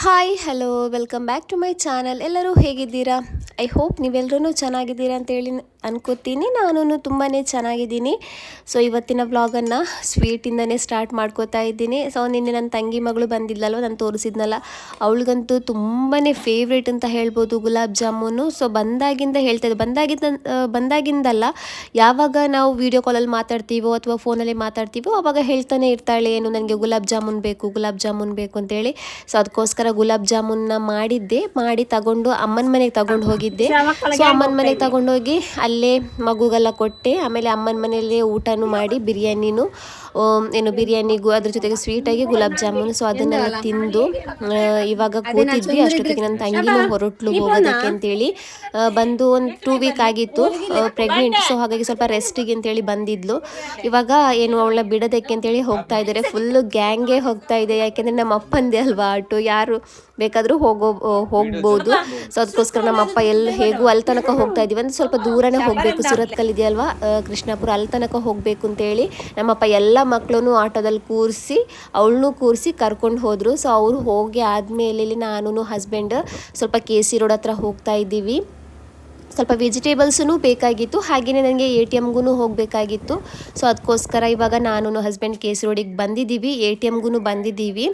Hi hello welcome back to my channel. ಎಲ್ಲರೂ ಹೇಗಿದ್ದೀರಾ? I hope ನೀವೆಲ್ಲರೂ ಚೆನ್ನಾಗಿದ್ದೀರಾ ಅಂತೇಳಿ ಅನ್ಕೋತೀನಿ. ನಾನು ತುಂಬಾ ಚೆನ್ನಾಗಿದ್ದೀನಿ. ಸೊ ಇವತ್ತಿನ ವ್ಲಾಗನ್ನು ಸ್ವೀಟಿಂದನೇ ಸ್ಟಾರ್ಟ್ ಮಾಡ್ಕೋತಾ ಇದ್ದೀನಿ. ಸೊ ನಿನ್ನೆ ನನ್ನ ತಂಗಿ ಮಗಳು ಬಂದಿದ್ಲಲ್ವ, ನಾನು ತೋರಿಸಿದ್ನಲ್ಲ, ಅವಳಿಗಂತೂ ತುಂಬಾ ಫೇವ್ರೇಟ್ ಅಂತ ಹೇಳ್ಬೋದು ಗುಲಾಬ್ ಜಾಮೂನು. ಸೊ ಬಂದಾಗಿಂದಲ್ಲ, ಯಾವಾಗ ನಾವು ವೀಡಿಯೋ ಕಾಲಲ್ಲಿ ಮಾತಾಡ್ತೀವೋ ಅಥವಾ ಫೋನಲ್ಲಿ ಮಾತಾಡ್ತೀವೋ ಆವಾಗ ಹೇಳ್ತಾನೆ ಇರ್ತಾಳೆ, ಏನು ನನಗೆ ಗುಲಾಬ್ ಜಾಮೂನ್ ಬೇಕು ಅಂತೇಳಿ. ಸೊ ಅದಕ್ಕೋಸ್ಕರ ಗುಲಾಬ್ ಜಾಮೂನ್ನ ಮಾಡಿ ತಗೊಂಡು ಅಮ್ಮನ ಮನೆಗೆ ತಗೊಂಡು ಹೋಗಿದ್ದೆ. ಸೊ ಅಮ್ಮನ ಮನೆಗೆ ತಗೊಂಡೋಗಿ ಅಲ್ಲೇ ಮಗುಗೆಲ್ಲ ಕೊಟ್ಟೆ. ಆಮೇಲೆ ಅಮ್ಮನ ಮನೆಯಲ್ಲೇ ಊಟನೂ ಮಾಡಿ ಬಿರಿಯಾನಿಗೂ ಅದ್ರ ಜೊತೆಗೆ ಸ್ವೀಟಾಗಿ ಗುಲಾಬ್ ಜಾಮೂನು, ಸೊ ಅದನ್ನೆಲ್ಲ ತಿಂದು ಇವಾಗ ಕೂತಿದ್ವಿ. ಅಷ್ಟೊತ್ತಿಗೆ ನನ್ನ ತಂಗಿನೂ ಹೊರಟ್ಲು ಹೋಗೋದಕ್ಕೆ ಅಂತೇಳಿ. ಬಂದು ಒಂದು 2 ವೀಕ್ ಆಗಿತ್ತು, ಪ್ರೆಗ್ನೆಂಟ್. ಸೊ ಹಾಗಾಗಿ ಸ್ವಲ್ಪ ರೆಸ್ಟಿಗೆ ಅಂತೇಳಿ ಬಂದಿದ್ಲು. ಇವಾಗ ಏನು ಅವಳನ್ನ ಬಿಡೋದಕ್ಕೆ ಅಂತೇಳಿ ಹೋಗ್ತಾ ಇದ್ದಾರೆ. ಫುಲ್ಲು ಗ್ಯಾಂಗೇ ಹೋಗ್ತಾ ಇದೆ, ಯಾಕೆಂದರೆ ನಮ್ಮ ಅಪ್ಪಂದೇ ಅಲ್ವಾ ಆಟೋ, ಯಾರು ಬೇಕಾದರೂ ಹೋಗ್ಬೋದು. ಸೊ ಅದಕ್ಕೋಸ್ಕರ ನಮ್ಮಪ್ಪ ಹೇಗೂ ಅಲ್ಲಿ ತನಕ ಹೋಗ್ತಾ ಇದ್ದೀವಿ, ಅಂದರೆ ಸ್ವಲ್ಪ ದೂರನೇ ಹೋಗಬೇಕು. ಸುರತ್ಕಲ್ ಇದೆಯಲ್ವಾ, ಕೃಷ್ಣಾಪುರ, ಅಲ್ಲಿ ತನಕ ಹೋಗಬೇಕು ಅಂತೇಳಿ ನಮ್ಮಪ್ಪ ಎಲ್ಲ ಮಕ್ಕಳನ್ನು ಆಟೋದಲ್ಲಿ ಅವಳನ್ನೂ ಕೂರಿಸಿ ಕರ್ಕೊಂಡು ಹೋದರು. ಸೊ ಅವರು ಹೋಗಿ ಆದಮೇಲೆ ನಾನು ಹಸ್ಬೆಂಡ್ ಸ್ವಲ್ಪ KC ರೋಡ್ ಹತ್ರ ಹೋಗ್ತಾ ಇದ್ದೀವಿ. ಸ್ವಲ್ಪ ವೆಜಿಟೇಬಲ್ಸೂ ಬೇಕಾಗಿತ್ತು, ಹಾಗೆಯೇ ನನಗೆ ATMಗೂ ಹೋಗಬೇಕಾಗಿತ್ತು. ಸೊ ಅದಕ್ಕೋಸ್ಕರ ಇವಾಗ ನಾನು ಹಸ್ಬೆಂಡ್ KC ರೋಡಿಗೆ ಬಂದಿದ್ದೀವಿ, ATMಗೂ ಬಂದಿದ್ದೀವಿ.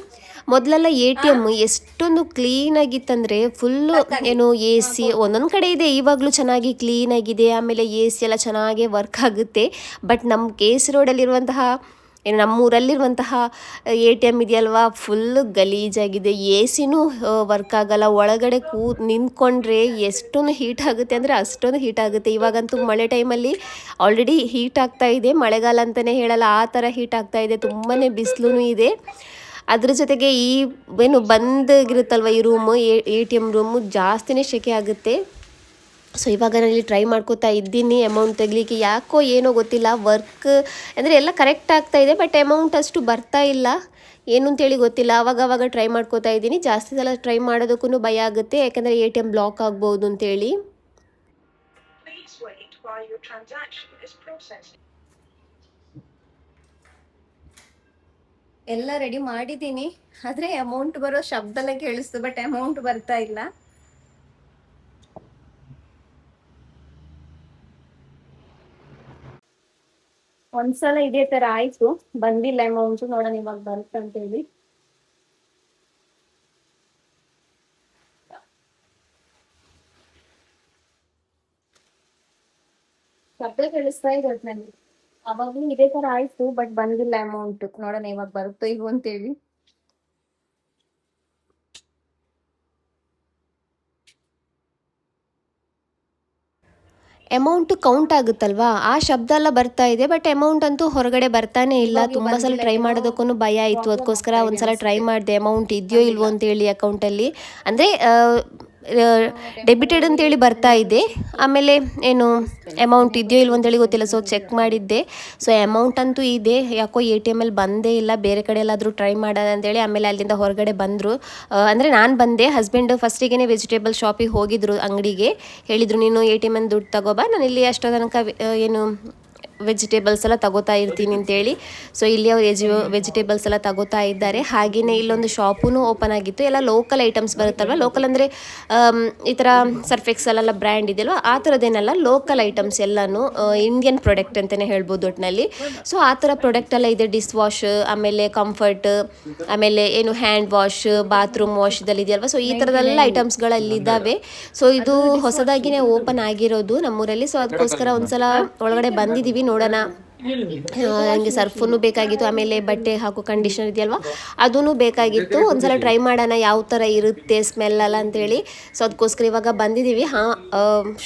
ಮೊದಲೆಲ್ಲ ATM ಎಷ್ಟೊಂದು ಕ್ಲೀನಾಗಿತ್ತಂದರೆ ಫುಲ್ಲು ಏನು AC ಒಂದೊಂದು ಕಡೆ ಇದೆ, ಇವಾಗಲೂ ಚೆನ್ನಾಗಿ ಕ್ಲೀನಾಗಿದೆ. ಆಮೇಲೆ AC ಎಲ್ಲ ಚೆನ್ನಾಗೇ ವರ್ಕ್ ಆಗುತ್ತೆ. ಬಟ್ ನಮ್ಮ KC ರೋಡಲ್ಲಿರುವಂತಹ ನಮ್ಮೂರಲ್ಲಿರುವಂತಹ ATM ಇದೆಯಲ್ವಾ, ಫುಲ್ಲು ಗಲೀಜಾಗಿದೆ. ACನೂ ವರ್ಕ್ ಆಗಲ್ಲ, ಒಳಗಡೆ ನಿಂತ್ಕೊಂಡ್ರೆ ಎಷ್ಟೊಂದು ಹೀಟ್ ಆಗುತ್ತೆ ಅಂದರೆ ಅಷ್ಟೊಂದು ಹೀಟ್ ಆಗುತ್ತೆ. ಇವಾಗಂತೂ ಮಳೆ ಟೈಮಲ್ಲಿ ಆಲ್ರೆಡಿ ಹೀಟ್ ಆಗ್ತಾ ಇದೆ, ಮಳೆಗಾಲ ಅಂತಲೇ ಹೇಳಲ್ಲ, ಆ ಥರ ಹೀಟ್ ಆಗ್ತಾ ಇದೆ. ತುಂಬಾ ಬಿಸಿಲೂ ಇದೆ. ಅದ್ರ ಜೊತೆಗೆ ಬಂದಾಗಿರುತ್ತಲ್ವ ಈ ರೂಮು, ATM ರೂಮು ಜಾಸ್ತಿನೇ ಸೆಕೆ ಆಗುತ್ತೆ. ಸೊ ಇವಾಗ ನಾನಿಲ್ಲಿ ಟ್ರೈ ಮಾಡ್ಕೋತಾ ಇದ್ದೀನಿ ಅಮೌಂಟ್ ತೆಗಲಿಕ್ಕೆ. ಯಾಕೋ ಏನೋ ಗೊತ್ತಿಲ್ಲ, ವರ್ಕ್ ಅಂದರೆ ಎಲ್ಲ ಕರೆಕ್ಟ್ ಆಗ್ತಾ ಇದೆ, ಬಟ್ ಅಮೌಂಟ್ ಅಷ್ಟು ಬರ್ತಾ ಇಲ್ಲ, ಏನು ಅಂತೇಳಿ ಗೊತ್ತಿಲ್ಲ. ಆವಾಗ ಟ್ರೈ ಮಾಡ್ಕೋತಾ ಇದ್ದೀನಿ. ಜಾಸ್ತಿ ಸಲ ಟ್ರೈ ಮಾಡೋದಕ್ಕೂ ಭಯ ಆಗುತ್ತೆ, ಯಾಕಂದರೆ ATM ಬ್ಲಾಕ್ ಆಗ್ಬೋದು ಅಂತೇಳಿ. ಎಲ್ಲ ರೆಡಿ ಮಾಡಿದ್ದೀನಿ, ಆದರೆ ಅಮೌಂಟ್ ಬರೋ ಶಬ್ದನೇ ಕೇಳಿಸ್ತು, ಬಟ್ ಅಮೌಂಟ್ ಬರ್ತಾ ಇಲ್ಲ. ಒಂದ್ಸಲ ಇದೇ ತರ ಆಯ್ತು, ಬಂದಿಲ್ಲ ಅಮೌಂಟ್. ನೋಡೋಣ ಇವಾಗ ಬರುತ್ತೆ ಅಂತೇಳಿ. ಶಬ್ದ ಕೇಳಿಸ್ತಾ ಇದೆ ನನಗೆ. ಅವಾಗ್ಲೂ ಇದೇ ತರ ಆಯ್ತು, ಬಟ್ ಬಂದಿಲ್ಲ ಅಮೌಂಟ್. ನೋಡೋಣ ಇವಾಗ ಬರುತ್ತೋ ಇಲ್ವೋ ಅಂತೇಳಿ. ಅಮೌಂಟ್ ಕೌಂಟ್ ಆಗುತ್ತಲ್ವಾ, ಆ ಶಬ್ದ ಎಲ್ಲ ಬರ್ತಾ ಇದೆ, ಬಟ್ ಅಮೌಂಟ್ ಅಂತೂ ಹೊರಗಡೆ ಬರ್ತಾನೆ ಇಲ್ಲ. ತುಂಬ ಸಲ ಟ್ರೈ ಮಾಡೋದಕ್ಕೂ ಭಯ ಆಯಿತು, ಅದಕ್ಕೋಸ್ಕರ ಒಂದ್ಸಲ ಟ್ರೈ ಮಾಡಿದೆ ಅಮೌಂಟ್ ಇದೆಯೋ ಇಲ್ವೋ ಅಂತೇಳಿ ಅಕೌಂಟಲ್ಲಿ. ಅಂದರೆ ಡೆಬಿಟೆಡ್ ಅಂತೇಳಿ ಬರ್ತಾ ಇದೆ, ಆಮೇಲೆ ಏನು ಅಮೌಂಟ್ ಇದೆಯೋ ಇಲ್ವೋ ಅಂತೇಳಿ ಗೊತ್ತಿಲ್ಲ. ಸೊ ಚೆಕ್ ಮಾಡಿದ್ದೆ, ಸೊ ಅಮೌಂಟ್ ಅಂತೂ ಇದೆ. ಯಾಕೋ ATM ಅಲ್ಲಿ ಬಂದೇ ಇಲ್ಲ, ಬೇರೆ ಕಡೆ ಎಲ್ಲಾದರೂ ಟ್ರೈ ಮಾಡೋಣ ಅಂತೇಳಿ ಆಮೇಲೆ ಅಲ್ಲಿಂದ ಹೊರಗಡೆ ಬಂದರು. ಅಂದರೆ ನಾನು ಬಂದೆ, ಹಸ್ಬೆಂಡ್ ಫಸ್ಟಿಗೆ ವೆಜಿಟೇಬಲ್ ಶಾಪಿಗೆ ಹೋಗಿದ್ರು, ಅಂಗಡಿಗೆ ಹೇಳಿದರು, ನೀನು ATM ಅಲ್ಲಿ ದುಡ್ಡು ತಗೋಬಾ, ನಾನು ಇಲ್ಲಿ ಅಷ್ಟೋ ತನಕ ವೆಜಿಟೇಬಲ್ಸ್ ಎಲ್ಲ ತಗೋತಾ ಇರ್ತೀನಿ ಅಂತೇಳಿ. ಸೊ ಇಲ್ಲಿ ಅವರು ವೆಜಿಟೇಬಲ್ಸ್ ಎಲ್ಲ ತಗೋತಾ ಇದ್ದಾರೆ. ಹಾಗೆಯೇ ಇಲ್ಲೊಂದು ಶಾಪೂ ಓಪನ್ ಆಗಿತ್ತು, ಎಲ್ಲ ಲೋಕಲ್ ಐಟಮ್ಸ್ ಬರುತ್ತಲ್ವ. ಲೋಕಲ್ ಅಂದರೆ ಈ ಥರ ಸರ್ಫೆಕ್ಸಲ್ಲೆಲ್ಲ ಬ್ರ್ಯಾಂಡ್ ಇದೆಯಲ್ವ, ಆ ಥರದ್ದೇನೆಲ್ಲ ಲೋಕಲ್ ಐಟಮ್ಸ್ ಎಲ್ಲನೂ ಇಂಡಿಯನ್ ಪ್ರಾಡಕ್ಟ್ ಅಂತಲೇ ಹೇಳ್ಬೋದು ಒಟ್ಟಿನಲ್ಲಿ. ಸೊ ಆ ಥರ ಪ್ರಾಡಕ್ಟ್ ಎಲ್ಲ ಇದೆ, ಡಿಶ್ ವಾಶ್, ಆಮೇಲೆ ಕಂಫರ್ಟ್, ಆಮೇಲೆ ಏನು ಹ್ಯಾಂಡ್ ವಾಶ್, ಬಾತ್ರೂಮ್ ವಾಶ್ ಇದೆಲ್ಲ ಇದೆಯಲ್ವ. ಸೊ ಈ ಥರದೆಲ್ಲ ಐಟಮ್ಸ್ಗಳಲ್ಲಿದ್ದಾವೆ. ಸೊ ಇದು ಹೊಸದಾಗಿಯೇ ಓಪನ್ ಆಗಿರೋದು ನಮ್ಮೂರಲ್ಲಿ. ಸೊ ಅದಕ್ಕೋಸ್ಕರ ಒಂದ್ಸಲ ಒಳಗಡೆ ಬಂದಿದ್ದೀವಿ, ನೋಡೋಣ. ನನಗೆ ಸರ್ಫನ್ನು ಬೇಕಾಗಿತ್ತು, ಆಮೇಲೆ ಬಟ್ಟೆ ಹಾಕೋ ಕಂಡೀಷನರ್ ಇದೆಯಲ್ವ ಅದೂ ಬೇಕಾಗಿತ್ತು. ಒಂದ್ಸಲ ಟ್ರೈ ಮಾಡೋಣ ಯಾವ ಥರ ಇರುತ್ತೆ ಸ್ಮೆಲ್ ಎಲ್ಲ ಅಂತೇಳಿ. ಸೊ ಅದಕ್ಕೋಸ್ಕರ ಇವಾಗ ಬಂದಿದ್ದೀವಿ,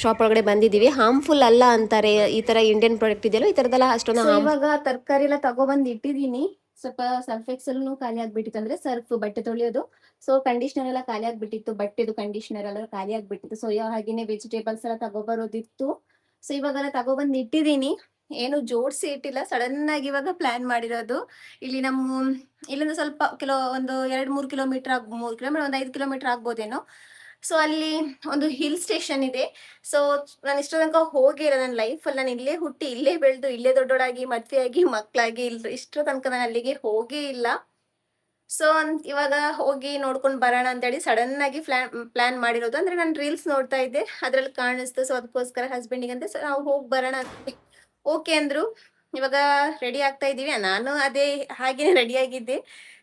ಶಾಪ್ ಒಳಗಡೆ ಬಂದಿದ್ದೀವಿ. ಹಾರ್ಮ್ಫುಲ್ ಅಲ್ಲ ಅಂತಾರೆ, ಈ ಥರ ಇಂಡಿಯನ್ ಪ್ರಾಡಕ್ಟ್ ಇದೆಯಲ್ಲ, ಈ ಥರದ್ದೆಲ್ಲ ಅಷ್ಟೊಂದು. ಇವಾಗ ತರಕಾರಿ ಎಲ್ಲ ತಗೊಬಂದು ಇಟ್ಟಿದ್ದೀನಿ. ಸ್ವಲ್ಪ ಸರ್ಫ್ ಎಕ್ಸೆಲ್ನು ಖಾಲಿ ಆಗ್ಬಿಟ್ಟಿತ್ತು, ಅಂದರೆ ಸರ್ಫ್ ಬಟ್ಟೆ ತೊಳೆಯೋದು. ಸೊ ಕಂಡೀಷನರ್ ಎಲ್ಲ ಖಾಲಿ ಆಗ್ಬಿಟ್ಟಿತ್ತು, ಬಟ್ಟೆದು ಕಂಡೀಷನರ್ ಎಲ್ಲ ಖಾಲಿ ಆಗ್ಬಿಟ್ಟಿತ್ತು. ಸೊ ಹಾಗೆಯೇ ವೆಜಿಟೇಬಲ್ಸ್ ಎಲ್ಲ ತಗೊಬರೋದಿತ್ತು. ಸೊ ಇವಾಗೆಲ್ಲ ತಗೊಬಂದು ಇಟ್ಟಿದ್ದೀನಿ, ಏನು ಜೋಡಿಸಿ ಇಟ್ಟಿಲ್ಲ, ಸಡನ್ ಆಗಿ ಇವಾಗ ಪ್ಲಾನ್ ಮಾಡಿರೋದು. ಇಲ್ಲಿ ಇಲ್ಲಿಂದ ಸ್ವಲ್ಪ ಒಂದು 2-3 ಕಿಲೋಮೀಟರ್ 3 ಕಿಲೋಮೀಟರ್, ಒಂದು 5 ಕಿಲೋಮೀಟರ್ ಆಗ್ಬೋದೇನೋ. ಸೊ ಅಲ್ಲಿ ಒಂದು ಹಿಲ್ ಸ್ಟೇಷನ್ ಇದೆ. ಸೊ ನಾನು ಇಷ್ಟೋ ತನಕ ಹೋಗಿಲ್ಲ ನನ್ನ ಲೈಫಲ್ಲಿ, ನಾನು ಇಲ್ಲೇ ಹುಟ್ಟಿ, ಇಲ್ಲೇ ಬೆಳೆದು, ಇಲ್ಲೇ ದೊಡ್ಡೋಳಾಗಿ, ಮದುವೆಯಾಗಿ, ಮಕ್ಕಳಾಗಿ, ಇಷ್ಟೋ ತನಕ ನಾನು ಅಲ್ಲಿಗೆ ಹೋಗೇ ಇಲ್ಲ. ಸೊ ಇವಾಗ ಹೋಗಿ ನೋಡ್ಕೊಂಡು ಬರೋಣ ಅಂತೇಳಿ ಸಡನ್ ಆಗಿ ಪ್ಲಾನ್ ಮಾಡಿರೋದು. ಅಂದ್ರೆ ನಾನು ರೀಲ್ಸ್ ನೋಡ್ತಾ ಇದ್ದೆ, ಅದ್ರಲ್ಲಿ ಕಾಣಿಸ್ತು. ಸೊ ಅದಕ್ಕೋಸ್ಕರ ಹಸ್ಬೆಂಡಿಗಂತೆ ಸೊ ನಾವು ಹೋಗಿ ಬರೋಣ ಅಂತ ಓಕೆ ಅಂದ್ರು. ಇವಾಗ ರೆಡಿ ಆಗ್ತಾ ಇದೀವಿ. ನಾನು ಅದೇ ಹಾಗೇನೆ ರೆಡಿ ಆಗಿದ್ದೆ.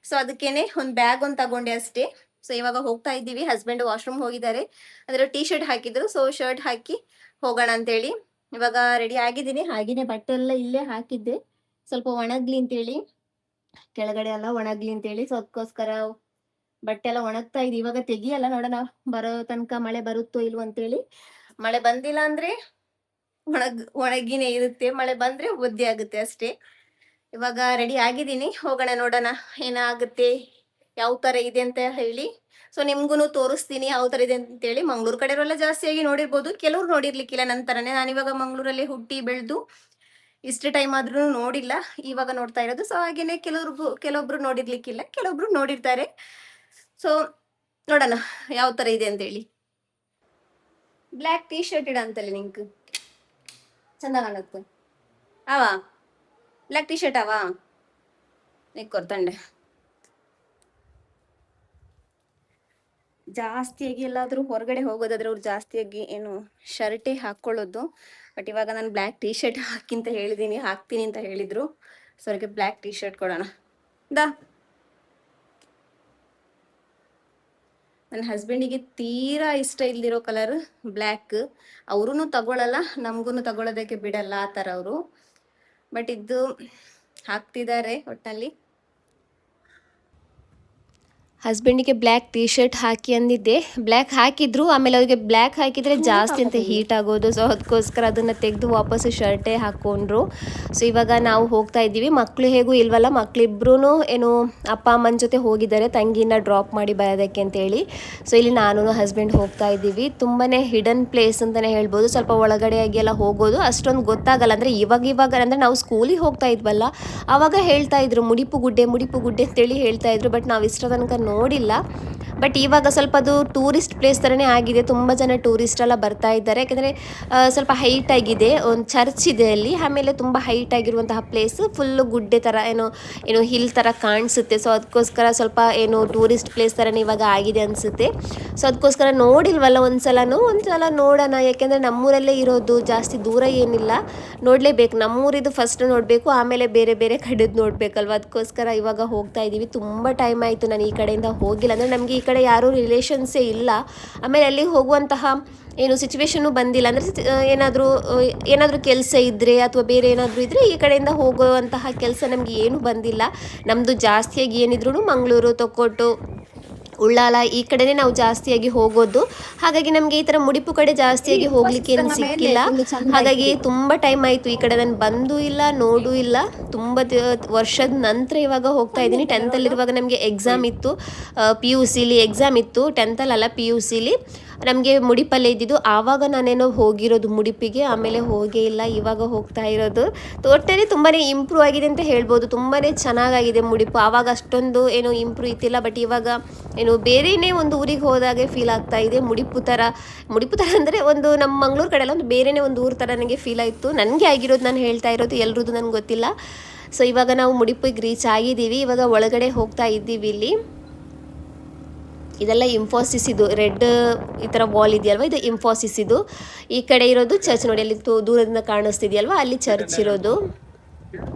ಸೊ ಅದಕ್ಕೇನೆ ಒಂದು ಬ್ಯಾಗ್ ಒಂದು ತಗೊಂಡೆ ಅಷ್ಟೇ. ಸೊ ಇವಾಗ ಹೋಗ್ತಾ ಇದ್ದೀವಿ. ಹಸ್ಬೆಂಡ್ ವಾಶ್ರೂಮ್ ಹೋಗಿದ್ದಾರೆ, ಅಂದ್ರೆ ಟೀ ಶರ್ಟ್ ಹಾಕಿದ್ರು. ಸೊ ಶರ್ಟ್ ಹಾಕಿ ಹೋಗೋಣ ಅಂತೇಳಿ ಇವಾಗ ರೆಡಿ ಆಗಿದ್ದೀನಿ. ಹಾಗೇನೆ ಬಟ್ಟೆ ಎಲ್ಲ ಇಲ್ಲೇ ಹಾಕಿದ್ದೆ, ಸ್ವಲ್ಪ ಒಣಗ್ಲಿ ಅಂತೇಳಿ, ಕೆಳಗಡೆ ಎಲ್ಲ ಒಣಗ್ಲಿ ಅಂತೇಳಿ. ಸೊ ಅದಕ್ಕೋಸ್ಕರ ಬಟ್ಟೆ ಎಲ್ಲ ಒಣಗ್ತಾ ಇದೆ. ಇವಾಗ ತೆಗಿಯಲ್ಲ, ನೋಡೋಣ ಬರೋ ತನಕ ಮಳೆ ಬರುತ್ತೋ ಇಲ್ವೋ ಅಂತೇಳಿ. ಮಳೆ ಬಂದಿಲ್ಲ ಅಂದ್ರೆ ಒಣಗಿನೇ ಇರುತ್ತೆ, ಮಳೆ ಬಂದ್ರೆ ಒದ್ದೆ ಆಗುತ್ತೆ ಅಷ್ಟೇ. ಇವಾಗ ರೆಡಿ ಆಗಿದ್ದೀನಿ, ಹೋಗೋಣ, ನೋಡೋಣ ಏನಾಗುತ್ತೆ, ಯಾವ ತರ ಇದೆ ಅಂತ ಹೇಳಿ. ಸೊ ನಿಮ್ಗೂ ತೋರಿಸ್ತೀನಿ ಯಾವ ತರ ಇದೆ ಅಂತೇಳಿ. ಮಂಗ್ಳೂರ್ ಕಡೆಯವರೆಲ್ಲ ಜಾಸ್ತಿಯಾಗಿ ನೋಡಿರ್ಬೋದು, ಕೆಲವ್ರು ನೋಡಿರ್ಲಿಕ್ಕಿಲ್ಲ. ನಂತರನೇ ನಾನಿವಾಗ ಮಂಗ್ಳೂರಲ್ಲಿ ಹುಟ್ಟಿ ಬೆಳೆದು ಇಷ್ಟು ಟೈಮ್ ಆದ್ರೂ ನೋಡಿಲ್ಲ, ಇವಾಗ ನೋಡ್ತಾ ಇರೋದು. ಸೊ ಹಾಗೇನೆ ಕೆಲವೊಬ್ರು ನೋಡಿರ್ಲಿಕ್ಕಿಲ್ಲ, ಕೆಲವೊಬ್ರು ನೋಡಿರ್ತಾರೆ. ಸೊ ನೋಡೋಣ ಯಾವ ತರ ಇದೆ ಅಂತೇಳಿ. ಬ್ಲ್ಯಾಕ್ ಟೀ ಶರ್ಟ್ ಇಡ ಅಂತಲ್ಲಿ ನಿಂಕ್ ಚಂದ ಕಾಣುತ್ತೆ ಅವಾ, ಬ್ಲ್ಯಾಕ್ ಟೀ ಶರ್ಟ್ ಅವಾ ನಿಕ್ಕೊರ್ತಂಡೆ. ಜಾಸ್ತಿಯಾಗಿ ಎಲ್ಲಾದ್ರೂ ಹೊರಗಡೆ ಹೋಗೋದಾದ್ರೆ ಅವ್ರು ಜಾಸ್ತಿಯಾಗಿ ಏನು ಶರ್ಟೇ ಹಾಕೊಳ್ಳೋದು. ಬಟ್ ಇವಾಗ ನಾನು ಬ್ಲ್ಯಾಕ್ ಟೀ ಶರ್ಟ್ ಹಾಕಿ ಹೇಳಿದ್ದೀನಿ, ಹಾಕ್ತೀನಿ ಅಂತ ಹೇಳಿದ್ರು. ಸೊ ಅವ್ರಿಗೆ ಬ್ಲ್ಯಾಕ್ ಟೀ ಶರ್ಟ್ ಕೊಡೋಣ. ನನ್ನ ಹಸ್ಬೆಂಡಿಗೆ ತೀರಾ ಇಷ್ಟ ಇಲ್ದಿರೋ ಕಲರ್ ಬ್ಲ್ಯಾಕ್. ಅವ್ರೂ ತಗೊಳಲ್ಲ, ನಮಗೂ ತಗೊಳ್ಳೋದಕ್ಕೆ ಬಿಡಲ್ಲ ಆ ಥರ ಅವರು. ಬಟ್ ಇದು ಹಾಕ್ತಿದ್ದಾರೆ ಒಟ್ಟಿನಲ್ಲಿ. ಹಸ್ಬೆಂಡಿಗೆ ಬ್ಲ್ಯಾಕ್ ಟೀ ಶರ್ಟ್ ಹಾಕಿ ಅಂದಿದ್ದೆ, ಬ್ಲ್ಯಾಕ್ ಹಾಕಿದ್ರು. ಆಮೇಲೆ ಅವ್ರಿಗೆ ಬ್ಲ್ಯಾಕ್ ಹಾಕಿದರೆ ಜಾಸ್ತಿ ಅಂತ ಹೀಟ್ ಆಗೋದು. ಸೊ ಅದಕ್ಕೋಸ್ಕರ ಅದನ್ನು ತೆಗೆದು ವಾಪಸ್ಸು ಶರ್ಟೇ ಹಾಕ್ಕೊಂಡ್ರು. ಸೊ ಇವಾಗ ನಾವು ಹೋಗ್ತಾ ಇದ್ದೀವಿ. ಮಕ್ಕಳು ಹೇಗೂ ಇಲ್ವಲ್ಲ, ಮಕ್ಕಳಿಬ್ರು ಏನು ಅಪ್ಪ ಅಮ್ಮನ ಜೊತೆ ಹೋಗಿದ್ದಾರೆ ತಂಗಿನ ಡ್ರಾಪ್ ಮಾಡಿ ಬರೋದಕ್ಕೆ ಅಂತೇಳಿ. ಸೊ ಇಲ್ಲಿ ನಾನು ಹಸ್ಬೆಂಡ್ ಹೋಗ್ತಾ ಇದ್ದೀವಿ. ತುಂಬಾ ಹಿಡನ್ ಪ್ಲೇಸ್ ಅಂತಲೇ ಹೇಳ್ಬೋದು. ಸ್ವಲ್ಪ ಒಳಗಡೆಯಾಗಿ ಎಲ್ಲ ಹೋಗೋದು ಅಷ್ಟೊಂದು ಗೊತ್ತಾಗಲ್ಲ. ಅಂದರೆ ಇವಾಗ ಅಂದರೆ ನಾವು ಸ್ಕೂಲಿಗೆ ಹೋಗ್ತಾ ಇದ್ವಲ್ಲ, ಆವಾಗ ಹೇಳ್ತಾ ಇದ್ರು ಮುಡಿಪು ಗುಡ್ಡೆ ಅಂತೇಳಿ ಹೇಳ್ತಾ ಇದ್ರು. ಬಟ್ ನಾವು ಇಷ್ಟ ತನಕ ನೋಡಿಲ್ಲ. ಬಟ್ ಇವಾಗ ಸ್ವಲ್ಪ ಅದು ಟೂರಿಸ್ಟ್ ಪ್ಲೇಸ್ ಥರನೇ ಆಗಿದೆ. ತುಂಬ ಜನ ಟೂರಿಸ್ಟ್ ಎಲ್ಲ ಬರ್ತಾ ಇದ್ದಾರೆ. ಯಾಕೆಂದರೆ ಸ್ವಲ್ಪ ಹೈಟ್ ಆಗಿದೆ, ಒಂದು ಚರ್ಚ್ ಇದೆ ಅಲ್ಲಿ. ಆಮೇಲೆ ತುಂಬ ಹೈಟ್ ಆಗಿರುವಂತಹ ಪ್ಲೇಸ್, ಫುಲ್ಲು ಗುಡ್ಡೆ ಥರ ಏನು ಹಿಲ್ ಥರ ಕಾಣಿಸುತ್ತೆ. ಸೊ ಅದಕ್ಕೋಸ್ಕರ ಸ್ವಲ್ಪ ಏನು ಟೂರಿಸ್ಟ್ ಪ್ಲೇಸ್ ಥರನೇ ಇವಾಗ ಆಗಿದೆ ಅನಿಸುತ್ತೆ. ಸೊ ಅದಕ್ಕೋಸ್ಕರ ನೋಡಿಲ್ವಲ್ಲ, ಒಂದ್ಸಲ ನೋಡೋಣ. ಯಾಕೆಂದರೆ ನಮ್ಮೂರಲ್ಲೇ ಇರೋದು, ಜಾಸ್ತಿ ದೂರ ಏನಿಲ್ಲ, ನೋಡಲೇಬೇಕು. ನಮ್ಮೂರಿದು ಫಸ್ಟ್ ನೋಡಬೇಕು, ಆಮೇಲೆ ಬೇರೆ ಬೇರೆ ಕಡೆದು ನೋಡಬೇಕಲ್ವ. ಅದಕ್ಕೋಸ್ಕರ ಇವಾಗ ಹೋಗ್ತಾ ಇದ್ದೀವಿ. ತುಂಬ ಟೈಮ್ ಆಯಿತು ನಾನು ಈ ಕಡೆಯಿಂದ ಹೋಗಿಲ್ಲ. ಅಂದರೆ ನಮಗೆ ಈ ಕಡೆ ಯಾರೂ ರಿಲೇಷನ್ಸೇ ಇಲ್ಲ. ಆಮೇಲೆ ಅಲ್ಲಿಗೆ ಹೋಗುವಂತಹ ಏನು ಸಿಚುವೇಶನ್ನು ಬಂದಿಲ್ಲ. ಅಂದರೆ ಏನಾದರೂ ಕೆಲಸ ಇದ್ದರೆ ಅಥವಾ ಬೇರೆ ಏನಾದರೂ ಇದ್ದರೆ ಈ ಕಡೆಯಿಂದ ಹೋಗುವಂತಹ ಕೆಲಸ ನಮಗೆ ಏನೂ ಬಂದಿಲ್ಲ. ನಮ್ಮದು ಜಾಸ್ತಿಯಾಗಿ ಏನಿದ್ರು ಮಂಗಳೂರು, ತೊಕ್ಕೊಟ್ಟು, ಉಳ್ಳಾಲ ಈ ಕಡೆನೇ ನಾವು ಜಾಸ್ತಿಯಾಗಿ ಹೋಗೋದು. ಹಾಗಾಗಿ ನಮಗೆ ಈ ಥರ ಮುಡಿಪು ಕಡೆ ಜಾಸ್ತಿಯಾಗಿ ಹೋಗ್ಲಿಕ್ಕೆ ಏನು ಸಿಕ್ಕಿಲ್ಲ. ಹಾಗಾಗಿ ತುಂಬ ಟೈಮ್ ಆಯಿತು ಈ ಕಡೆ ನಾನು ಬಂದೂ ಇಲ್ಲ, ನೋಡೂ ಇಲ್ಲ. ತುಂಬ ವರ್ಷದ ನಂತರ ಇವಾಗ ಹೋಗ್ತಾ ಇದ್ದೀನಿ. 10th ಅಲ್ಲಿರುವಾಗ ನಮಗೆ ಎಕ್ಸಾಮ್ ಇತ್ತು, PUCಲಿ ಎಕ್ಸಾಮ್ ಇತ್ತು. 10th ಅಲ್ಲ, PUCಲಿ ನಮಗೆ ಮುಡಿಪಲ್ಲೇ ಇದ್ದಿದ್ದು. ಆವಾಗ ನಾನೇನೋ ಹೋಗಿರೋದು ಮುಡಿಪಿಗೆ, ಆಮೇಲೆ ಹೋಗೇ ಇಲ್ಲ. ಇವಾಗ ಹೋಗ್ತಾ ಇರೋದು. ಒಟ್ಟಿನಲ್ಲಿ ತುಂಬಾ ಇಂಪ್ರೂವ್ ಆಗಿದೆ ಅಂತ ಹೇಳ್ಬೋದು. ತುಂಬಾ ಚೆನ್ನಾಗಾಗಿದೆ ಮುಡಿಪು. ಆವಾಗ ಅಷ್ಟೊಂದು ಏನು ಇಂಪ್ರೂವ್ ಇತ್ತಿಲ್ಲ. ಬಟ್ ಇವಾಗ ಏನು ಬೇರೆಯೇ ಒಂದು ಊರಿಗೆ ಹೋದಾಗೆ ಫೀಲ್ ಆಗ್ತಾ ಇದೆ. ಮುಡಿಪು ಥರ ಅಂದರೆ ಒಂದು ನಮ್ಮ ಮಂಗಳೂರು ಕಡೆ ಎಲ್ಲ ಒಂದು ಬೇರೆಯೇ ಒಂದು ಊರು ಥರ ನನಗೆ ಫೀಲ್ ಆಯಿತು. ನನಗೆ ಆಗಿರೋದು ನಾನು ಹೇಳ್ತಾ ಇರೋದು, ಎಲ್ರದ್ದು ನನಗೆ ಗೊತ್ತಿಲ್ಲ. ಸೊ ಇವಾಗ ನಾವು ಮುಡಿಪಿಗೆ ರೀಚ್ ಆಗಿದ್ದೀವಿ. ಇವಾಗ ಒಳಗಡೆ ಹೋಗ್ತಾ ಇದ್ದೀವಿ. ಇಲ್ಲಿ ಇದೆಲ್ಲ ಇಂಫೋಸಿಸ್, ಇದು ರೆಡ್ ಈ ಥರ ವಾಲ್ ಇದೆಯಲ್ವ, ಇದು ಇಂಫೋಸಿಸ್. ಇದು ಈ ಕಡೆ ಇರೋದು ಚರ್ಚ್. ನೋಡಿ ಅಲ್ಲಿ ದೂರದಿಂದ ಕಾಣಿಸ್ತಿದೆಯಲ್ವ, ಅಲ್ಲಿ ಚರ್ಚ್ ಇರೋದು.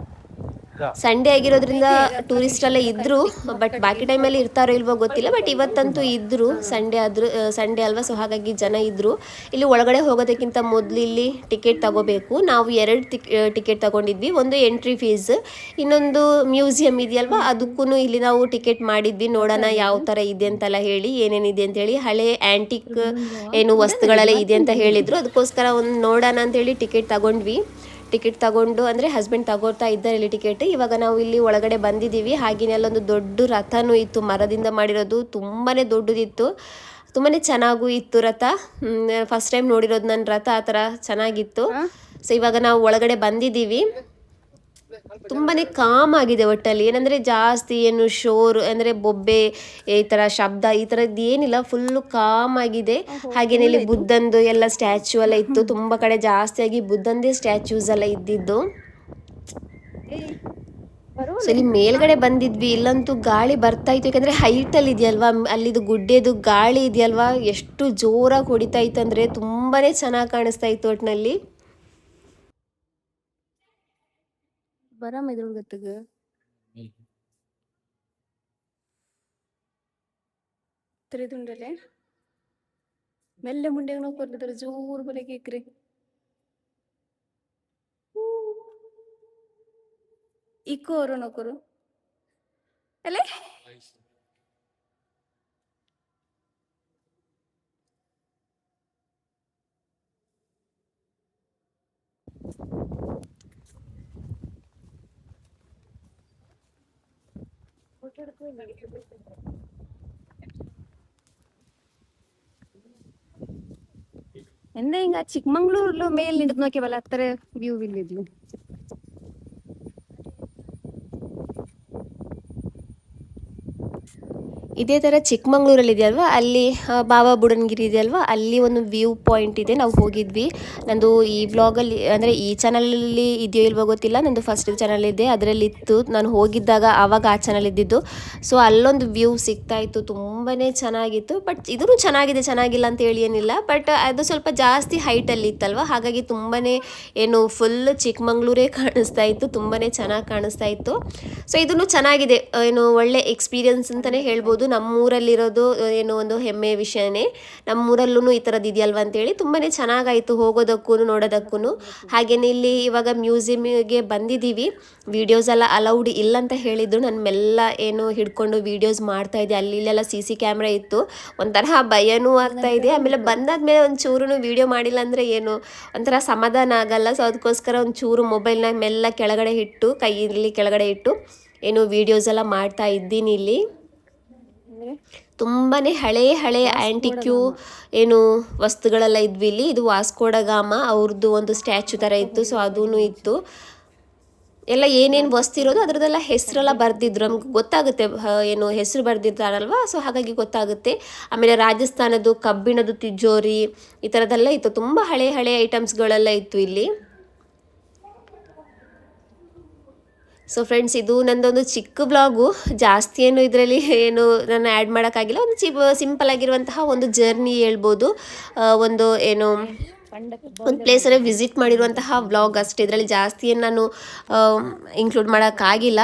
ಸಂಡೇ ಆಗಿರೋದ್ರಿಂದ ಟೂರಿಸ್ಟ್ ಎಲ್ಲ ಇದ್ದರು. ಬಟ್ ಬಾಕಿ ಟೈಮಲ್ಲಿ ಇರ್ತಾರೋ ಇಲ್ವೋ ಗೊತ್ತಿಲ್ಲ. ಬಟ್ ಇವತ್ತಂತೂ ಇದ್ದರು, ಸಂಡೇ ಅಲ್ವಾ. ಸೊ ಹಾಗಾಗಿ ಜನ ಇದ್ದರು. ಇಲ್ಲಿ ಒಳಗಡೆ ಹೋಗೋದಕ್ಕಿಂತ ಮೊದಲು ಇಲ್ಲಿ ಟಿಕೆಟ್ ತಗೋಬೇಕು. ನಾವು 2 ಟಿಕೆಟ್ ತಗೊಂಡಿದ್ವಿ. ಒಂದು ಎಂಟ್ರಿ ಫೀಸ್, ಇನ್ನೊಂದು ಮ್ಯೂಸಿಯಂ ಇದೆಯಲ್ವ, ಅದಕ್ಕೂ ಇಲ್ಲಿ ನಾವು ಟಿಕೆಟ್ ಮಾಡಿದ್ವಿ. ನೋಡೋಣ ಯಾವ ಥರ ಇದೆ ಅಂತೆಲ್ಲ ಹೇಳಿ, ಏನೇನಿದೆ ಅಂತೇಳಿ. ಹಳೆ ಆ್ಯಂಟಿಕ್ ಏನು ವಸ್ತುಗಳೆಲ್ಲ ಇದೆ ಅಂತ ಹೇಳಿದರು. ಅದಕ್ಕೋಸ್ಕರ ಒಂದು ನೋಡೋಣ ಅಂತೇಳಿ ಟಿಕೆಟ್ ತಗೊಂಡ್ವಿ. ಟಿಕೆಟ್ ತಗೊಂಡು, ಅಂದರೆ ಹಸ್ಬೆಂಡ್ ತಗೋತಾ ಇದ್ದಾರೆ ಇಲ್ಲಿ ಟಿಕೆಟ್. ಇವಾಗ ನಾವು ಇಲ್ಲಿ ಒಳಗಡೆ ಬಂದಿದ್ದೀವಿ. ಹಾಗೆಯೇ ಅಲ್ಲೊಂದು ದೊಡ್ಡ ರಥನೂ ಇತ್ತು, ಮರದಿಂದ ಮಾಡಿರೋದು. ತುಂಬಾ ದೊಡ್ಡದಿತ್ತು, ತುಂಬಾ ಚೆನ್ನಾಗೂ ಇತ್ತು ರಥ. ಫಸ್ಟ್ ಟೈಮ್ ನೋಡಿರೋದು ನನ್ನ ರಥ, ಆ ಥರ ಚೆನ್ನಾಗಿತ್ತು. ಸೊ ಇವಾಗ ನಾವು ಒಳಗಡೆ ಬಂದಿದ್ದೀವಿ. ತುಂಬಾ ಕಾಮ್ ಆಗಿದೆ ಒಟ್ಟಲ್ಲಿ. ಏನಂದರೆ ಜಾಸ್ತಿ ಏನು ಶೋರ್ ಅಂದರೆ ಬೊಬ್ಬೆ ಈ ಥರ ಶಬ್ದ ಈ ಥರದ್ದು ಏನಿಲ್ಲ, ಫುಲ್ಲು ಕಾಮ್ ಆಗಿದೆ. ಹಾಗೇನೆ ಇಲ್ಲಿ ಬುದ್ಧಂದು ಎಲ್ಲ ಸ್ಟ್ಯಾಚ್ಯೂ ಎಲ್ಲ ಇತ್ತು. ತುಂಬ ಕಡೆ ಜಾಸ್ತಿಯಾಗಿ ಬುದ್ಧಂದೇ ಸ್ಟ್ಯಾಚ್ಯೂಸ್ ಎಲ್ಲ ಇದ್ದಿದ್ದು. ಸೊ ಇಲ್ಲಿ ಮೇಲ್ಗಡೆ ಬಂದಿದ್ವಿ, ಇಲ್ಲಂತೂ ಗಾಳಿ ಬರ್ತಾ ಇತ್ತು, ಯಾಕಂದರೆ ಹೈಟಲ್ಲಿ ಇದೆಯಲ್ವಾ, ಅಲ್ಲಿದು ಗುಡ್ಡೆದು ಗಾಳಿ ಇದೆಯಲ್ವಾ ಎಷ್ಟು ಜೋರಾಗಿ ಹೊಡಿತಾ ಇತ್ತು ಅಂದರೆ ತುಂಬಾ ಚೆನ್ನಾಗಿ ಕಾಣಿಸ್ತಾ ಇತ್ತು ಒಟ್ಟಿನಲ್ಲಿ. ಬರಾಮ ಇದ್ರೊಳಗತ್ತಗ ತಿರುದುಂಡಲೆ ಮೆಲ್ಲೆ ಮುಂಡೆಗೆ ನಾವು ಕೊರ್ಲಿದ್ದಾರೆ ಜೋರು ಬಲೆಗೆ ಇಕ್ರಿ ಇಕ್ಕೋರು ನೋಕರು ಅಲ್ಲೇ ಎಂದ ಹಿಂಗ ಚಿಕ್ಕಮಂಗ್ಳೂರ್ಲು ಮೇಲ್ ನಿಂತು ನೋಕ್ಯವಲ್ಲ ಹತ್ತರ ವ್ಯೂ ಇಲ್ಲಿದ್ಲು. ಇದೇ ಥರ ಚಿಕ್ಕಮಂಗ್ಳೂರಲ್ಲಿ ಇದೆಯಲ್ವ, ಅಲ್ಲಿ ಬಾಬಾ ಬುಡನ್ಗಿರಿ ಇದೆಯಲ್ವ, ಅಲ್ಲಿ ಒಂದು ವ್ಯೂ ಪಾಯಿಂಟ್ ಇದೆ, ನಾವು ಹೋಗಿದ್ವಿ. ನಂದು ಈ ವ್ಲಾಗಲ್ಲಿ ಅಂದರೆ ಈ ಚಾನಲಲ್ಲಿ ಇದೆಯೋ ಇಲ್ವೋ ಗೊತ್ತಿಲ್ಲ, ನಂದು ಫಸ್ಟ್ ಚಾನಲ್ ಇದೆ ಅದರಲ್ಲಿ ಇತ್ತು, ನಾನು ಹೋಗಿದ್ದಾಗ ಆವಾಗ ಆ ಚಾನಲ್ ಇದ್ದಿದ್ದು. ಸೊ ಅಲ್ಲೊಂದು ವ್ಯೂ ಸಿಗ್ತಾ ಇತ್ತು, ತುಂಬಾ ಚೆನ್ನಾಗಿತ್ತು. ಬಟ್ ಇದೂ ಚೆನ್ನಾಗಿದೆ, ಚೆನ್ನಾಗಿಲ್ಲ ಅಂತ ಹೇಳಿ ಏನಿಲ್ಲ, ಬಟ್ ಅದು ಸ್ವಲ್ಪ ಜಾಸ್ತಿ ಹೈಟಲ್ಲಿ ಇತ್ತಲ್ವ, ಹಾಗಾಗಿ ತುಂಬಾ ಏನು ಫುಲ್ ಚಿಕ್ಕಮಂಗ್ಳೂರೇ ಕಾಣಿಸ್ತಾ ಇತ್ತು, ತುಂಬಾ ಚೆನ್ನಾಗಿ ಕಾಣಿಸ್ತಾ ಇತ್ತು. ಸೊ ಇದನ್ನು ಚೆನ್ನಾಗಿದೆ, ಏನು ಒಳ್ಳೆ ಎಕ್ಸ್ಪೀರಿಯನ್ಸ್ ಅಂತಲೇ ಹೇಳ್ಬೋದು. ನಮ್ಮೂರಲ್ಲಿರೋದು ಏನೋ ಒಂದು ಹೆಮ್ಮೆಯ ವಿಷಯನೇ, ನಮ್ಮೂರಲ್ಲೂ ಈ ಥರದ್ದು ಇದೆಯಲ್ವ ಅಂತೇಳಿ ತುಂಬಾ ಚೆನ್ನಾಗಾಯಿತು ಹೋಗೋದಕ್ಕೂ ನೋಡೋದಕ್ಕೂ. ಹಾಗೆಯೇ ಇಲ್ಲಿ ಇವಾಗ ಮ್ಯೂಸಿಯಮ್ಗೆ ಬಂದಿದ್ದೀವಿ, ವೀಡಿಯೋಸ್ ಎಲ್ಲ ಅಲೌಡ್ ಇಲ್ಲ ಅಂತ ಹೇಳಿದ್ರು. ನಾನು ಮೆಲ್ಲ ಏನು ಹಿಡ್ಕೊಂಡು ವೀಡಿಯೋಸ್ ಮಾಡ್ತಾ ಇದ್ದೆ, ಅಲ್ಲಿ ಇಲ್ಲೆಲ್ಲ CC ಕ್ಯಾಮ್ರಾ ಇತ್ತು, ಒಂಥರ ಭಯನೂ ಆಗ್ತಾ ಇದೆ. ಆಮೇಲೆ ಬಂದಾದ್ಮೇಲೆ ಒಂಚೂರು ವೀಡಿಯೋ ಮಾಡಿಲ್ಲ ಅಂದರೆ ಏನು ಒಂಥರ ಸಮಾಧಾನ ಆಗಲ್ಲ. ಸೊ ಅದಕ್ಕೋಸ್ಕರ ಒಂಚೂರು ಮೊಬೈಲ್ನ ಮೆಲ್ಲ ಕೆಳಗಡೆ ಇಟ್ಟು, ಕೈಯಲ್ಲಿ ಕೆಳಗಡೆ ಇಟ್ಟು ಏನು ವೀಡಿಯೋಸ್ ಎಲ್ಲ ಮಾಡ್ತಾ ಇದ್ದೀನಿ. ಇಲ್ಲಿ ತುಂಬಾ ಹಳೆ ಆ್ಯಂಟಿಕ್ಯೂ ಏನು ವಸ್ತುಗಳೆಲ್ಲ ಇದ್ವಿ ಇಲ್ಲಿ. ಇದು ವಾಸ್ಕೋ ಡ ಗಾಮ ಅವ್ರದ್ದು ಒಂದು ಸ್ಟ್ಯಾಚು ಥರ ಇತ್ತು, ಸೊ ಅದೂ ಇತ್ತು. ಎಲ್ಲ ಏನೇನು ವಸ್ತು ಇರೋದು ಅದರದ್ದೆಲ್ಲ ಹೆಸರೆಲ್ಲ ಬರೆದಿದ್ರು, ನಮ್ಗೆ ಗೊತ್ತಾಗುತ್ತೆ ಏನು ಹೆಸರು ಬರೆದಿರ್ತಾರಲ್ವ, ಸೊ ಹಾಗಾಗಿ ಗೊತ್ತಾಗುತ್ತೆ. ಆಮೇಲೆ ರಾಜಸ್ಥಾನದ್ದು ಕಬ್ಬಿಣದ್ದು ತಿಜೋರಿ ಈ ಥರದ್ದೆಲ್ಲ ಇತ್ತು, ತುಂಬ ಹಳೆ ಐಟಮ್ಸ್ಗಳೆಲ್ಲ ಇತ್ತು ಇಲ್ಲಿ. ಸೊ ಫ್ರೆಂಡ್ಸ್, ಇದು ನನ್ನದೊಂದು ಚಿಕ್ಕ ಬ್ಲಾಗು, ಜಾಸ್ತಿ ಏನು ಇದರಲ್ಲಿ ಏನು ನಾನು ಆ್ಯಡ್ ಮಾಡೋಕ್ಕಾಗಿಲ್ಲ. ಒಂದು ಸಿಂಪಲ್ ಆಗಿರುವಂತಹ ಒಂದು ಜರ್ನಿ ಹೇಳ್ಬೋದು, ಒಂದು ಏನು ಒಂದು ಪ್ಲೇಸಲ್ಲಿ ವಿಸಿಟ್ ಮಾಡಿರುವಂತಹ ವ್ಲಾಗ್ ಅಷ್ಟೇ, ಇದರಲ್ಲಿ ಜಾಸ್ತಿ ಏನು ನಾನು ಇನ್ಕ್ಲೂಡ್ ಮಾಡೋಕ್ಕಾಗಿಲ್ಲ.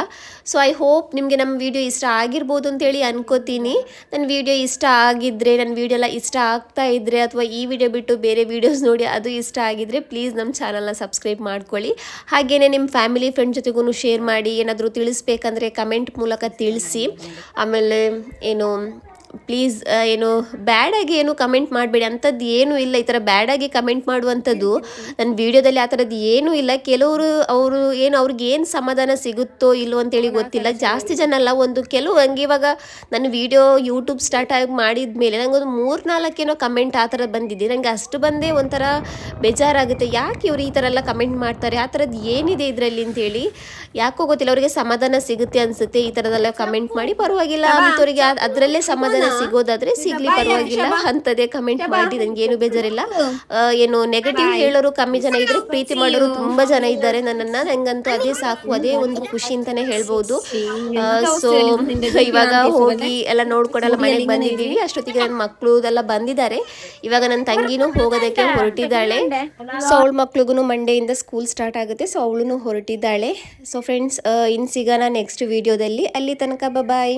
ಸೊ ಐ ಹೋಪ್ ನಿಮಗೆ ನಮ್ಮ ವಿಡಿಯೋ ಇಷ್ಟ ಆಗಿರ್ಬೋದು ಅಂತೇಳಿ ಅನ್ಕೋತೀನಿ. ನನ್ನ ವಿಡಿಯೋ ಇಷ್ಟ ಆಗಿದ್ದರೆ, ನನ್ನ ವಿಡಿಯೋ ಎಲ್ಲ ಇಷ್ಟ ಆಗ್ತಾ ಇದ್ದರೆ, ಅಥವಾ ಈ ವಿಡಿಯೋ ಬಿಟ್ಟು ಬೇರೆ ವೀಡಿಯೋಸ್ ನೋಡಿ ಅದು ಇಷ್ಟ ಆಗಿದ್ದರೆ ಪ್ಲೀಸ್ ನಮ್ಮ ಚಾನಲ್ನ ಸಬ್ಸ್ಕ್ರೈಬ್ ಮಾಡ್ಕೊಳ್ಳಿ. ಹಾಗೆಯೇ ನಿಮ್ಮ ಫ್ಯಾಮಿಲಿ ಫ್ರೆಂಡ್ ಜೊತೆಗೂ ಶೇರ್ ಮಾಡಿ. ಏನಾದರೂ ತಿಳಿಸ್ಬೇಕಂದ್ರೆ ಕಮೆಂಟ್ ಮೂಲಕ ತಿಳಿಸಿ. ಆಮೇಲೆ ಏನು ಪ್ಲೀಸ್ ಏನು ಬ್ಯಾಡಾಗಿ ಏನು ಕಮೆಂಟ್ ಮಾಡಬೇಡಿ, ಅಂಥದ್ದು ಏನೂ ಇಲ್ಲ. ಈ ಥರ ಬ್ಯಾಡಾಗಿ ಕಮೆಂಟ್ ಮಾಡುವಂಥದ್ದು ನನ್ನ ವೀಡಿಯೋದಲ್ಲಿ ಆ ಥರದ್ದು ಏನೂ ಇಲ್ಲ. ಕೆಲವರು ಅವರು ಏನು ಅವ್ರಿಗೆ ಏನು ಸಮಾಧಾನ ಸಿಗುತ್ತೋ ಇಲ್ಲೋ ಅಂತೇಳಿ ಗೊತ್ತಿಲ್ಲ. ಜಾಸ್ತಿ ಜನ ಅಲ್ಲ, ಒಂದು ಕೆಲವು ಹಂಗೆ ಇವಾಗ ನನ್ನ ವೀಡಿಯೋ ಯೂಟ್ಯೂಬ್ ಸ್ಟಾರ್ಟ್ ಆಗಿ ಮಾಡಿದ ಮೇಲೆ ನನಗೊಂದು 3-4 ಕಮೆಂಟ್ ಆ ಥರ ಬಂದಿದೆ. ನನಗೆ ಅಷ್ಟು ಬಂದೇ ಒಂಥರ ಬೇಜಾರಾಗುತ್ತೆ, ಯಾಕೆ ಇವರು ಈ ಥರ ಎಲ್ಲ ಕಮೆಂಟ್ ಮಾಡ್ತಾರೆ, ಆ ಥರದ್ದು ಏನಿದೆ ಇದರಲ್ಲಿ ಅಂತೇಳಿ. ಯಾಕೋ ಗೊತ್ತಿಲ್ಲ, ಅವರಿಗೆ ಸಮಾಧಾನ ಸಿಗುತ್ತೆ ಅನಿಸುತ್ತೆ ಈ ಥರದೆಲ್ಲ ಕಮೆಂಟ್ ಮಾಡಿ. ಪರವಾಗಿಲ್ಲ, ಅಂಥವ್ರಿಗೆ ಅದರಲ್ಲೇ ಸಮಾಧಾನ ಸಿಗೋದಾದ್ರೆ ಸಿಗ್ಲಿ, ಪರವಾಗಿಲ್ಲ, ಅಂಥದ್ದೇ ಕಮೆಂಟ್ ಮಾಡಿ, ನನಗೆ ಏನು ಬೇಜಾರಿಲ್ಲ. ಏನು ನೆಗೆಟಿವ್ ಹೇಳೋರು ಕಮ್ಮಿ ಜನ ಇದ್ರೆ, ಪ್ರೀತಿ ಮಾಡೋರು ತುಂಬಾ ಜನ ಇದ್ದಾರೆ ನನ್ನನ್ನು. ನಂಗಂತೂ ಅದೇ ಸಾಕು, ಅದೇ ಒಂದು ಖುಷಿ ಅಂತಾನೆ ಹೇಳ್ಬೋದು. ಸೊ ಇವಾಗ ಹೋಗಿ ಎಲ್ಲ ನೋಡ್ಕೊಂಡೆಲ್ಲ ಮನೆಗೆ ಬಂದಿದ್ದೀವಿ. ಅಷ್ಟೊತ್ತಿಗೆ ನನ್ನ ಮಕ್ಕಳು ಎಲ್ಲ ಬಂದಿದ್ದಾರೆ. ಇವಾಗ ನನ್ನ ತಂಗಿನೂ ಹೋಗೋದಕ್ಕೆ ಹೊರಟಿದ್ದಾಳೆ. ಸೊ ಅವಳ ಮಕ್ಳಿಗೂ ಮಂಡೆಯಿಂದ ಸ್ಕೂಲ್ ಸ್ಟಾರ್ಟ್ ಆಗುತ್ತೆ, ಸೊ ಅವಳು ಹೊರಟಿದ್ದಾಳೆ. ಸೊ ಫ್ರೆಂಡ್ಸ್, ಇನ್ನು ಸಿಗೋಣ ನೆಕ್ಸ್ಟ್ ವಿಡಿಯೋದಲ್ಲಿ. ಅಲ್ಲಿ ತನಕ ಬಾಯ್.